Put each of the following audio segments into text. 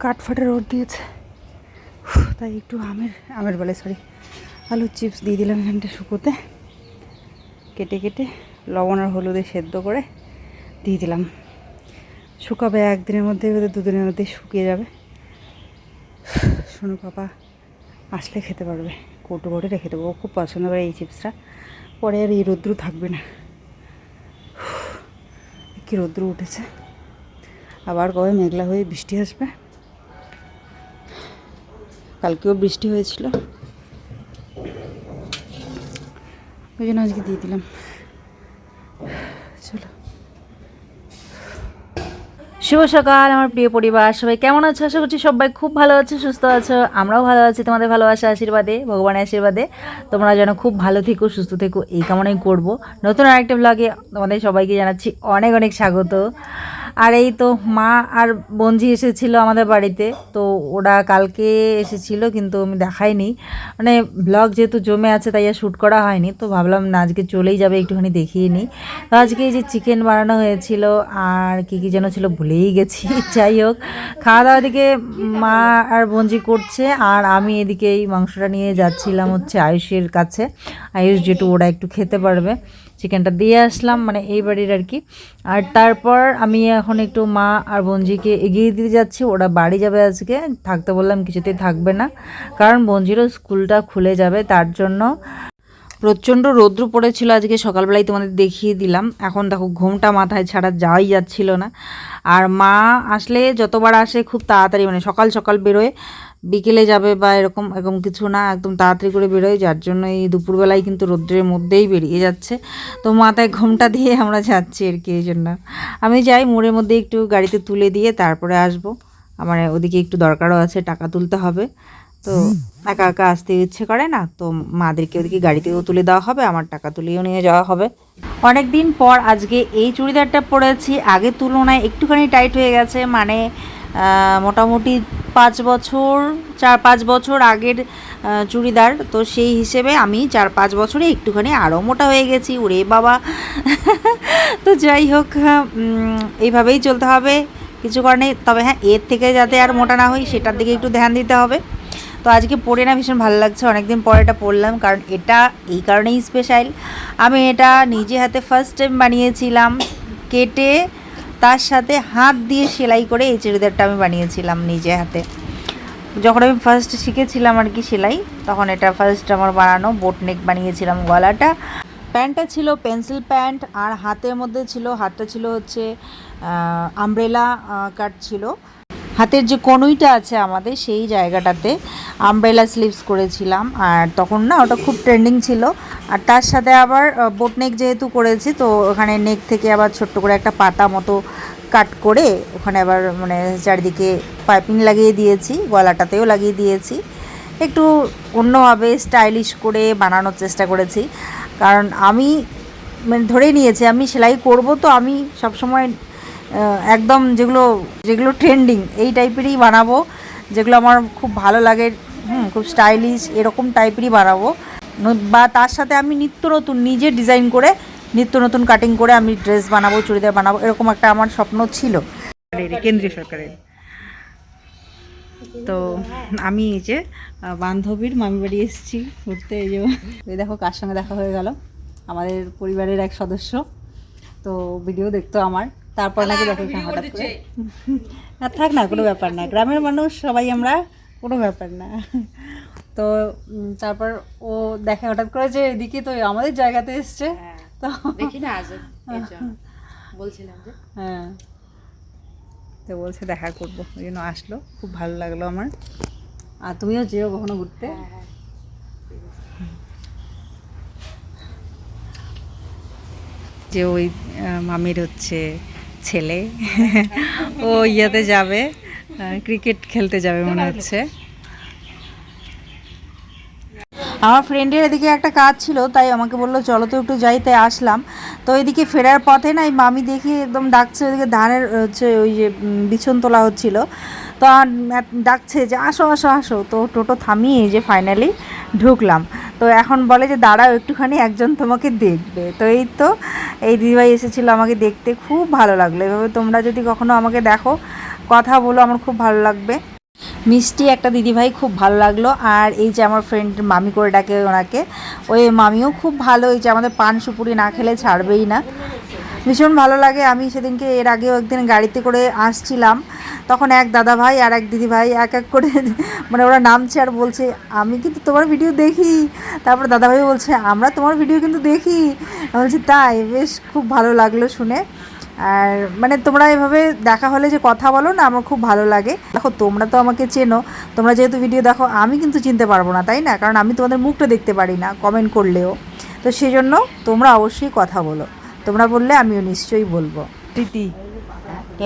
কাঠফাটা রোদ দিয়েছে, তাই একটু আমের বলে সরি আলুর চিপস দিয়ে দিলাম এখানটা শুকোতে, কেটে কেটে লবণ আর হলুদে সেদ্ধ করে দিয়ে দিলাম। শুকাবে একদিনের মধ্যে, দুদিনের মধ্যেই শুকিয়ে যাবে। সোনু পাপা আসলে খেতে পারবে, কৌটো করে রেখে দেবো। ও খুব পছন্দ করে এই চিপসটা, পরে আর এই রৌদ্র থাকবে না। কি রৌদ্র উঠেছে, আবার কবে মেঘলা হয়ে বৃষ্টি আসবে। কালকেও বৃষ্টি হয়েছিল, ওই জন্য আজকে দিয়ে দিলাম। চলো, শুভ সকাল আমার প্রিয় পরিবার, সবাই কেমন আছো? আশা করছি সবাই খুব ভালো আছো, সুস্থ আছো। আমরাও ভালো আছি তোমাদের ভালোবাসা আশীর্বাদে, ভগবানের আশীর্বাদে। তোমরা যেন খুব ভালো থেকো, সুস্থ থেকো, এই কামনাই করবো। নতুন আরেকটা ব্লগে তোমাদের সবাইকে জানাচ্ছি অনেক অনেক স্বাগত। আর এই তো মা আর বঞ্জি এসেছিলো আমাদের বাড়িতে, তো ওরা কালকে এসেছিলো কিন্তু আমি দেখাইনি, মানে ব্লগ যেহেতু জমে আছে তাই আর শ্যুট করা হয়নি। তো ভাবলাম না আজকে চলেই যাবে, একটুখানি দেখিয়ে নিই। তো আজকে এই যে চিকেন বানানো হয়েছিল আর কী কী যেন ছিল ভুলেই গেছি। যাই হোক, খাওয়া দাওয়া দিকে মা আর বঞ্জি করছে, আর আমি এদিকে এই মাংসটা নিয়ে যাচ্ছিলাম হচ্ছে আয়ুষের কাছে। আয়ুষ যেটু ওরা একটু খেতে পারবে, চিকেনটা দিয়ে আসলাম, মানে এই বাড়ির আর কি। আর তারপর আমি এখন একটু মা আর বঞ্জিকে এগিয়ে দিতে যাচ্ছি, ওরা বাড়ি যাবে আজকে। থাকতে বললাম, কিছুতেই থাকবে না, কারণ বঞ্জিরও স্কুলটা খুলে যাবে, তার জন্য। প্রচণ্ড রৌদ্র পড়েছিল আজকে সকালবেলায়, তোমাদের দেখিয়ে দিলাম। এখন দেখো ঘুমটা মাথায় ছাড়া যাওয়াই যাচ্ছিল না। আর মা আসলে যতবার আসে খুব তাড়াতাড়ি, মানে সকাল সকাল বেরোয়, বিকেলে যাবে বা এরকম এরকম কিছু না, একদম তাড়াতাড়ি করে বেরোয়, যার জন্য এই দুপুরবেলায় কিন্তু রৌদ্রের মধ্যেই বেরিয়ে যাচ্ছে। তো মাথায় ঘুমটা দিয়ে আমরা যাচ্ছি আর কি, এই জন্য আমি যাই মোড়ের মধ্যে একটু গাড়িতে তুলে দিয়ে তারপরে আসবো। আমার ওদিকে একটু দরকারও আছে, টাকা তুলতে হবে। তো একা একা আসতে ইচ্ছে করে না, তো মাদেরকে ওদিকে গাড়িতেও তুলে দেওয়া হবে, আমার টাকা তুলেও নিয়ে যাওয়া হবে। অনেক দিন পর আজকে এই চুড়িদারটা পরেছি, আগের তুলনায় একটুখানি টাইট হয়ে গেছে, মানে মোটামুটি 4-5 বছর আগের চুড়িদার, তো সেই হিসেবে আমি 4-5 বছরে একটুখানি আরও মোটা হয়ে গেছি, ওরে বাবা। তো যাই হোক, এইভাবেই চলতে হবে, কিছু কারণে। তবে হ্যাঁ, এর থেকে যাতে আর মোটা না হই সেটার দিকে একটু ধ্যান দিতে হবে। তো আজকে পরে না ভীষণ ভালো লাগছে, অনেকদিন পর এটা পরলাম, কারণ এটা এই কারণেই স্পেশাল। আমি এটা নিজে হাতে ফার্স্ট টাইম বানিয়েছিলাম, কেটে তার সাথে হাত দিয়ে সেলাই করে এই চুড়িদারটা আমি বানিয়েছিলাম নিজে হাতে। যখন আমি ফার্স্ট শিখেছিলাম আর কি সেলাই, তখন এটা ফার্স্ট আমার বানানো। বোট নেক বানিয়েছিলাম গলাটা, প্যান্টটা ছিল পেন্সিল প্যান্ট, আর হাতের মধ্যে ছিল, হাতটা ছিল হচ্ছে আমব্রেলা কাট ছিল। হাতের যে কনুইটা আছে আমাদের সেই জায়গাটাতে আমব্রেলা স্লিভস করেছিলাম, আর তখন না ওটা খুব ট্রেন্ডিং ছিল। আর তার সাথে আবার বোট নেক যেহেতু করেছি, তো ওখানে নেক থেকে আবার ছোট্ট করে একটা পাতা মতো কাট করে ওখানে আবার মানে চারিদিকে পাইপিং লাগিয়ে দিয়েছি, গলাটাতেও লাগিয়ে দিয়েছি। একটু অন্যভাবে স্টাইলিশ করে বানানোর চেষ্টা করেছি, কারণ আমি মানে ধরেই নিয়েছি আমি সেলাই করব, তো আমি সবসময় একদম যেগুলো ট্রেন্ডিং এই টাইপেরই বানাবো, যেগুলো আমার খুব ভালো লাগে, খুব স্টাইলিশ এরকম টাইপেরই বানাবো। বা তার সাথে আমি নিত্য নতুন নিজে ডিজাইন করে, নিত্য নতুন কাটিং করে আমি ড্রেস বানাবো, চুড়িদার বানাবো, এরকম একটা আমার স্বপ্ন ছিল কেন্দ্রীয় সরকারের। তো আমি এই যে বান্ধবীর মামি বাড়ি এসেছি ঘুরতে, এই যে দেখো কার সঙ্গে দেখা হয়ে গেল, আমাদের পরিবারের এক সদস্য। তো ভিডিও দেখতো আমার, তারপর নাকি দেখো হঠাৎ করে, না থাক না, কোনো ব্যাপার না, গ্রামের মানুষ সবাই আমরা, কোনো ব্যাপার না। তো তারপর ও দেখে হঠাৎ করে যে এদিকে তো আমাদের জায়গাতে এসছে, তো দেখি না বলছিলাম যে হ্যাঁ, তো বলছে দেখা করবো, ওই জন্য আসলো, খুব ভালো লাগলো আমার। আর তুমিও যেও কখনো ঘুরতে। যে ওই মামির হচ্ছে ছেলে, ও ইয়াতে যাবে, ক্রিকেট খেলতে যাবে মনে হচ্ছে। আমার ফ্রেন্ডের এদিকে একটা কাজ ছিল, তাই আমাকে বললো চলো তো একটু যাই, তাই আসলাম। তো এদিকে ফেরার পথে না এই মামি দেখি একদম ডাকছে, ওইদিকে ধানের হচ্ছে ওই যে বিছন তোলা হচ্ছিলো, তো ডাকছে যে আসো আসো আসো। তো টোটো থামিয়ে যে ফাইনালি ঢুকলাম। তো এখন বলে যে দাঁড়াও একটুখানি, একজন তোমাকে দেখবে। তো এই তো এই দিদিভাই এসেছিলো আমাকে দেখতে, খুব ভালো লাগলো। এভাবে তোমরা যদি কখনো আমাকে দেখো, কথা বলো, আমার খুব ভালো লাগবে। মিষ্টি একটা দিদিভাই, খুব ভালো লাগলো। আর এই যে আমার ফ্রেন্ড মামি করে ডাকে ওনাকে, ওই মামিও খুব ভালো। এই যে আমাদের পান সুপুরি না খেলে ছাড়বেই না, ভীষণ ভালো লাগে। আমি সেদিনকে এর আগেও একদিন গাড়িতে করে আসছিলাম, তখন এক দাদা ভাই আর এক দিদি ভাই এক এক করে মানে ওরা নামছে আর বলছে আমি কিন্তু তোমার ভিডিও দেখি। তারপর দাদা ভাই বলছে আমরা তোমার ভিডিও কিন্তু দেখি। বলছি তাই, বেশ খুব ভালো লাগলো শুনে। আর মানে তোমরা এভাবে দেখা হলে যে কথা বলো না, আমার খুব ভালো লাগে। দেখো তোমরা তো আমাকে চেনো, তোমরা যেহেতু ভিডিও দেখো, আমি কিন্তু চিনতে পারবো না, তাই না? কারণ আমি তোমাদের মুখটা দেখতে পারি না কমেন্ট করলেও। তো সেজন্য তোমরা অবশ্যই কথা বলো, তোমরা বললে আমিও নিশ্চয়ই বলবো। স্মৃতি,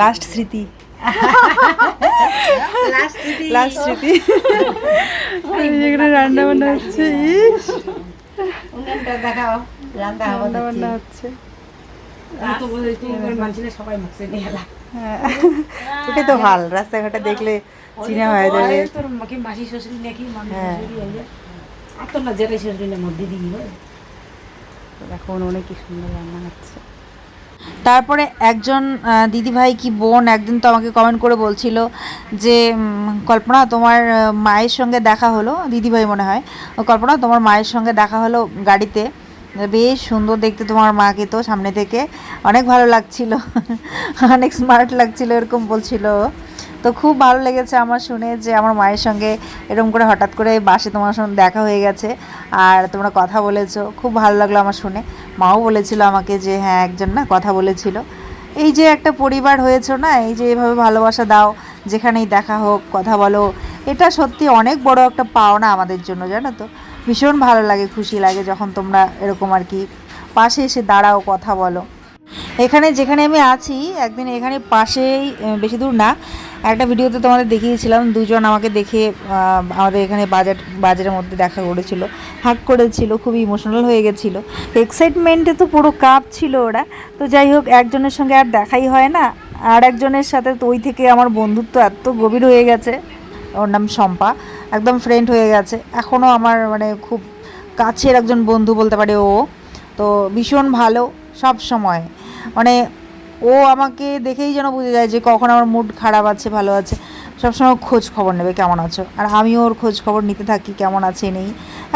লাস্ট স্মৃতি, লাস্ট স্মৃতি। যেখানে রান্না বান্না হচ্ছে, রান্না বান্না হচ্ছে। ওটাই তো ভাল, রাস্তাঘাটে দেখলে চিনা হয়ে যাবে। এখন অনেক কি সুন্দর রান্না হচ্ছে। তারপরে একজন দিদিভাই কি বোন একদিন তো আমাকে কমেন্ট করে বলছিল যে কল্পনা তোমার মায়ের সঙ্গে দেখা হলো, দিদিভাই মনে হয়, কল্পনা তোমার মায়ের সঙ্গে দেখা হলো গাড়িতে, বেশ সুন্দর দেখতে তোমার মাকে, তো সামনে থেকে অনেক ভালো লাগছিল, অনেক স্মার্ট লাগছিল, এরকম বলছিল। তো খুব ভালো লেগেছে আমার শুনে যে আমার মায়ের সঙ্গে এরকম করে হঠাৎ করে বাসে তোমার সঙ্গে দেখা হয়ে গেছে আর তোমরা কথা বলেছো, খুব ভালো লাগলো আমার শুনে। মাও বলেছিল আমাকে যে হ্যাঁ একজন না কথা বলেছিল। এই যে একটা পরিবার হয়েছো না, এই যে এভাবে ভালোবাসা দাও, যেখানেই দেখা হোক কথা বলো, এটা সত্যি অনেক বড় একটা পাওনা আমাদের জন্য, জানো তো। ভীষণ ভালো লাগে, খুশি লাগে যখন তোমরা এরকম আর কি পাশে এসে দাঁড়াও, কথা বলো। এখানে যেখানে আমি আছি, একদিন এখানে পাশেই, বেশি দূর না, একটা ভিডিওতে তোমাদের দেখিয়েছিলাম, দুজন আমাকে দেখে আমাদের এখানে বাজারের মধ্যে দেখা করেছিল, হাক করেছিল, খুবই ইমোশনাল হয়ে গেছিলো, এক্সাইটমেন্টে তো পুরো কাঁপছিল ওরা। তো যাই হোক, একজনের সঙ্গে আর দেখাই হয় না, আর একজনের সাথে তো ওই থেকে আমার বন্ধুত্ব এত গভীর হয়ে গেছে। ওর নাম শম্পা, একদম ফ্রেন্ড হয়ে গেছে, এখনও আমার মানে খুব কাছের একজন বন্ধু বলতে পারে ও। তো ভীষণ ভালো সব সময়, মানে ও আমাকে দেখেই যেন বুঝে যায় যে কখন আমার মুড খারাপ আছে ভালো আছে, সবসময় খোঁজ খবর নেবে কেমন আছো, আর আমিও ওর খোঁজ খবর নিতে থাকি কেমন আছে নেই।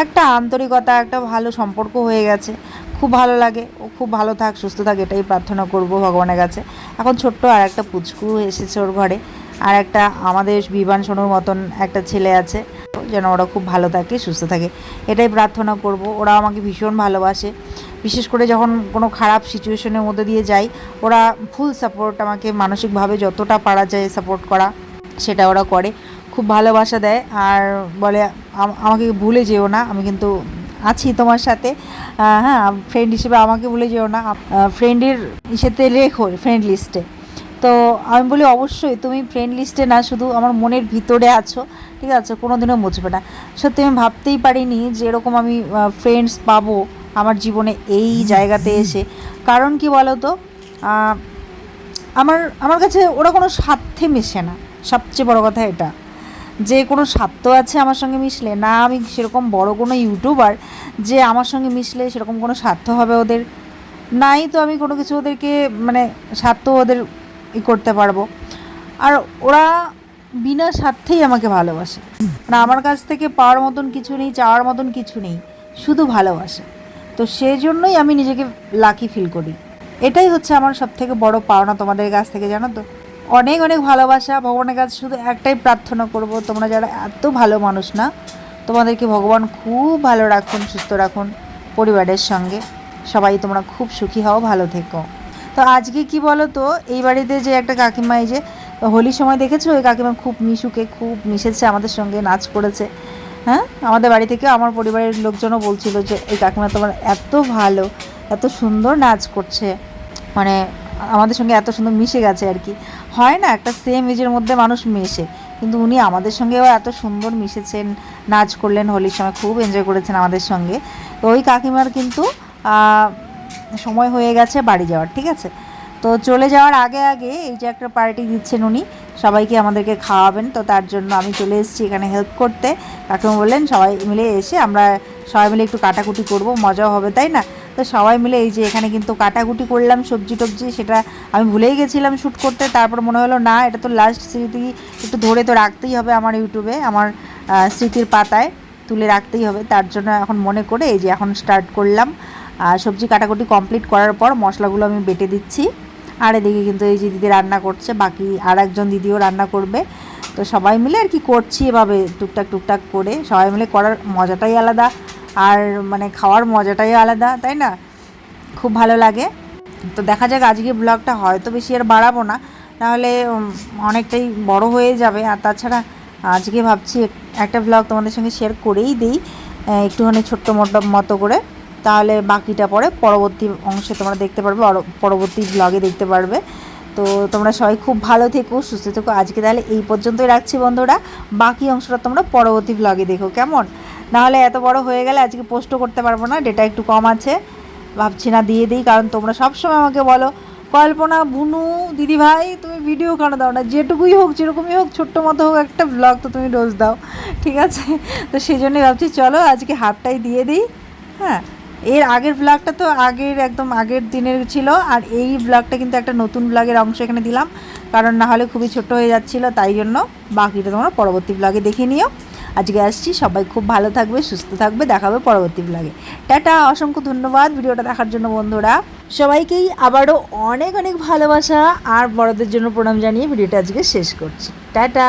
একটা আন্তরিকতা, একটা ভালো সম্পর্ক হয়ে গেছে, খুব ভালো লাগে। ও খুব ভালো থাক, সুস্থ থাক, এটাই প্রার্থনা করব ভগবানের কাছে। এখন ছোট্ট আর একটা পুচকু এসেছে ওর ঘরে, আর একটা আমাদের বিবান সোনুর মতন একটা ছেলে আছে, যেন ওরা খুব ভালো থাকে, সুস্থ থাকে, এটাই প্রার্থনা করব। ওরা আমাকে ভীষণ ভালোবাসে, বিশেষ করে যখন কোনো খারাপ সিচুয়েশনের মধ্যে দিয়ে যাই, ওরা ফুল সাপোর্ট, আমাকে মানসিকভাবে যতটা পারা যায় সাপোর্ট করা, সেটা ওরা করে, খুব ভালোবাসা দেয়। আর বলে আমাকে ভুলে যেও না, আমি কিন্তু আছি তোমার সাথে, হ্যাঁ ফ্রেন্ড হিসেবে আমাকে ভুলে যেও না, ফ্রেন্ডের ইসেতে রেখো, ফ্রেন্ড লিস্টে। তো আমি বলি অবশ্যই, তুমি ফ্রেন্ড লিস্টে না, শুধু আমার মনের ভিতরে আছো, ঠিক আছে, কোনো দিনও মুছবে না। সত্যি আমি ভাবতেই পারিনি যে এরকম আমি ফ্রেন্ডস পাবো আমার জীবনে এই জায়গাতে এসে। কারণ কি বলো তো, আমার কাছে ওরা কোনো স্বার্থে মেশে না, সবচেয়ে বড় কথা এটা, যে কোনো স্বার্থ আছে আমার সঙ্গে মিশলে না। আমি সেরকম বড় কোনো ইউটিউবার যে আমার সঙ্গে মিশলে সেরকম কোনো স্বার্থ হবে ওদের নাই, তো আমি কোনো কিছু ওদেরকে মানে স্বার্থ ওদের করতে পারবো। আর ওরা বিনা স্বার্থেই আমাকে ভালোবাসে, মানে আমার কাছ থেকে পাওয়ার মতন কিছু নেই, চাওয়ার মতন কিছু নেই, শুধু ভালোবাসে। তো সেই জন্যই আমি নিজেকে লাকি ফিল করি। এটাই হচ্ছে আমার সবথেকে বড় পাওনা তোমাদের কাছ থেকে, জানো তো। অনেক অনেক ভালোবাসা, ভগবানের কাছে শুধু একটাই প্রার্থনা করব, তোমরা যারা এত ভালো মানুষ না, তোমাদেরকে ভগবান খুব ভালো রাখুন, সুস্থ রাখুন, পরিবারের সঙ্গে সবাই তোমরা খুব সুখী হও, ভালো থেকো। তো আজকে কি বলো তো, এই বাড়িতে যে একটা কাকিমা, এই যে হোলির সময় দেখেছো, ওই কাকিমা খুব মিশুকে খুব মিশেছে আমাদের সঙ্গে, নাচ করেছে। হ্যাঁ, আমাদের বাড়ি থেকে আমার পরিবারের লোকজনও বলছিল যে এই কাকিমা তোমার এত ভালো, এত সুন্দর নাচ করছে, মানে আমাদের সঙ্গে এত সুন্দর মিশে গেছে আর কি। হয় না একটা সেম এজের মধ্যে মানুষ মেশে, কিন্তু উনি আমাদের সঙ্গেও এত সুন্দর মিশেছেন, নাচ করলেন, হোলির সময় খুব এনজয় করেছেন আমাদের সঙ্গে। তো ওই কাকিমার কিন্তু সময় হয়ে গেছে বাড়ি যাওয়ার, ঠিক আছে। তো চলে যাওয়ার আগে আগে এই যে একটা পার্টি দিচ্ছেন উনি, সবাইকে আমাদেরকে খাওয়াবেন, তো তার জন্য আমি চলে এসেছি এখানে হেল্প করতে। কাকিমা বললেন সবাই মিলে এসে আমরা সবাই মিলে একটু কাটাকুটি করব, মজাও হবে, তাই না। তো সবাই মিলে এই যে এখানে কিন্তু কাটাকুটি করলাম সবজি টবজি, সেটা আমি ভুলেই গেছিলাম শ্যুট করতে। তারপর মনে হলো না, এটা তো লাস্ট স্মৃতি, একটু ধরে তো রাখতেই হবে আমার ইউটিউবে, আমার স্মৃতির পাতায় তুলে রাখতেই হবে। তার জন্য এখন মনে করে এই যে এখন স্টার্ট করলাম। সবজি কাটাকুটি কমপ্লিট করার পর মশলাগুলো আমি বেটে দিচ্ছি। আর এদিকে কিন্তু এই যে দিদি রান্না করছে, বাকি আর একজন দিদিও রান্না করবে। তো সবাই মিলে আর কি করছি এভাবে টুকটাক টুকটাক করে, সবাই মিলে করার মজাটাই আলাদা, আর মানে খাওয়ার মজাটাই আলাদা, তাই না? খুব ভালো লাগে। তো দেখা যাক, আজকে ব্লগটা হয়তো বেশি আর বাড়াবো না, নাহলে অনেকটাই বড় হয়ে যাবে। আর তাছাড়া আজকে ভাবছি একটা ব্লগ তোমাদের সঙ্গে শেয়ার করেই দিই, একটুখানি ছোট্ট মতো করে, তাহলে বাকিটা পরে পরবর্তী অংশে তোমরা দেখতে পারবে, পরবর্তী ব্লগে দেখতে পারবে। তো তোমরা সবাই খুব ভালো থেকো, সুস্থ থেকো। আজকে তাহলে এই পর্যন্তই রাখছি বন্ধুরা, বাকি অংশটা তোমরা পরবর্তী ব্লগে দেখো, কেমন? নাহলে এত বড় হয়ে গেলে আজকে পোস্টও করতে পারবো না, ডেটা একটু কম আছে, ভাবছি না দিয়ে দিই। কারণ তোমরা সবসময় আমাকে বলো, কল্পনা, বুনু, দিদিভাই তুমি ভিডিও কেন দাও না, যেটুকুই হোক যেরকমই হোক ছোট্ট মতো হোক একটা ব্লগ তো তুমি রোজ দাও, ঠিক আছে? তো সেই জন্যই ভাবছি চলো আজকে হাফটাই দিয়ে দিই। হ্যাঁ, এর আগের ব্লগটা তো একদম আগের দিনের ছিল, আর এই ব্লগটা কিন্তু একটা নতুন ব্লগের অংশ এখানে দিলাম, কারণ না হলে খুবই ছোট হয়ে যাচ্ছিলো, তাই জন্য। বাকিটা তোমরা পরবর্তী ব্লগে দেখে নিও। আজকে আসছি, সবাই খুব ভালো থাকবে, সুস্থ থাকবে, দেখা হবে পরবর্তী ব্লগে। টাটা, অসংখ্য ধন্যবাদ ভিডিওটা দেখার জন্য বন্ধুরা। সবাইকেই আবারও অনেক অনেক ভালোবাসা আর বড়দের জন্য প্রণাম জানিয়ে ভিডিওটা আজকে শেষ করছি। টাটা।